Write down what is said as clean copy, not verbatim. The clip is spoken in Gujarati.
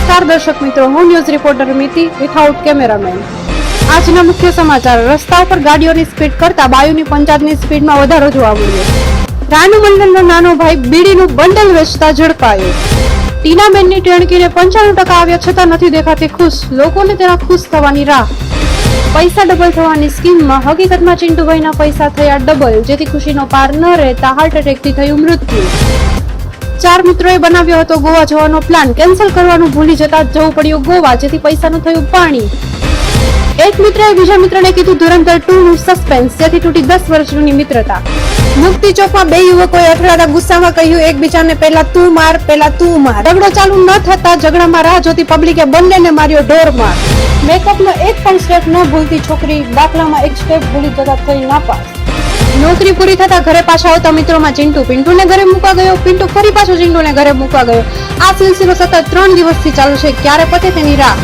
નમસ્કાર દર્શક મિત્રો, હું ન્યૂઝ રિપોર્ટર મિતિ વિથઆઉટ કેમેરામેન. આજના મુખ્ય સમાચાર. રસ્તા પર ગાડીઓની સ્પીડ કરતા બાયુની પંચાયતની સ્પીડમાં વધારો જોવા મળ્યો. રાનુ મંડલનો નાનો ભાઈ બીડીનું બંડલ વેચતા ઝડપાયો. ટીનાબેનની ટેણકીને 95% આવ્યા છતાં નથી દેખાતી ખુશ. લોકોને તેના ખુશ થવાની રાહ. પૈસા ડબલ થવાની સ્કીમમાં હકીકતમાં ચિંટુભાઈના પૈસા થયા ડબલ, જેથી ખુશીનો પાર ન રહેતા હાર્ટ એટેકથી થયું મૃત્યુ. 4 મિત્રોએ બનાવ્યો હતો ગોવા જવાનો પ્લાન. કેન્સલ કરવાનું ભૂલી જતા જવું પડ્યું ગોવા, જેથી પૈસાનું થયું પાણી. એક મિત્રએ બીજા મિત્રને કીધું ધુરંધર 2 નું સસ્પેન્સ, જેથી તૂટી 10 વર્ષની મિત્રતા. મુક્તિ ચોકમાં 2 યુવકોએ અથડાતા ગુસ્સામાં કહ્યું એકબીજાને પહેલા તું માર. ઝઘડો ચાલુ ન થતા ઝઘડામાં રાહ જોતી પબ્લિકે બંનેને માર્યો ઢોરમાર. મેકઅપનો એક પણ સ્ટેપ ન ભૂલતી છોકરી, દાખલામાં એક સ્ટેપ ભૂલી જતા થઈ નાપાસ. નોકરી પૂરી થતા ઘરે પાછા આવતા મિત્રોમાં ચિંટુ. પિન્ટુને ઘરે મૂકવા ગયો, પિન્ટુ ફરી પાછો ચિંટુને ઘરે મૂકવા ગયો. આ સિલસિલો સતત 3 દિવસથી ચાલુ છે. ક્યારે પતે તેની રાહ.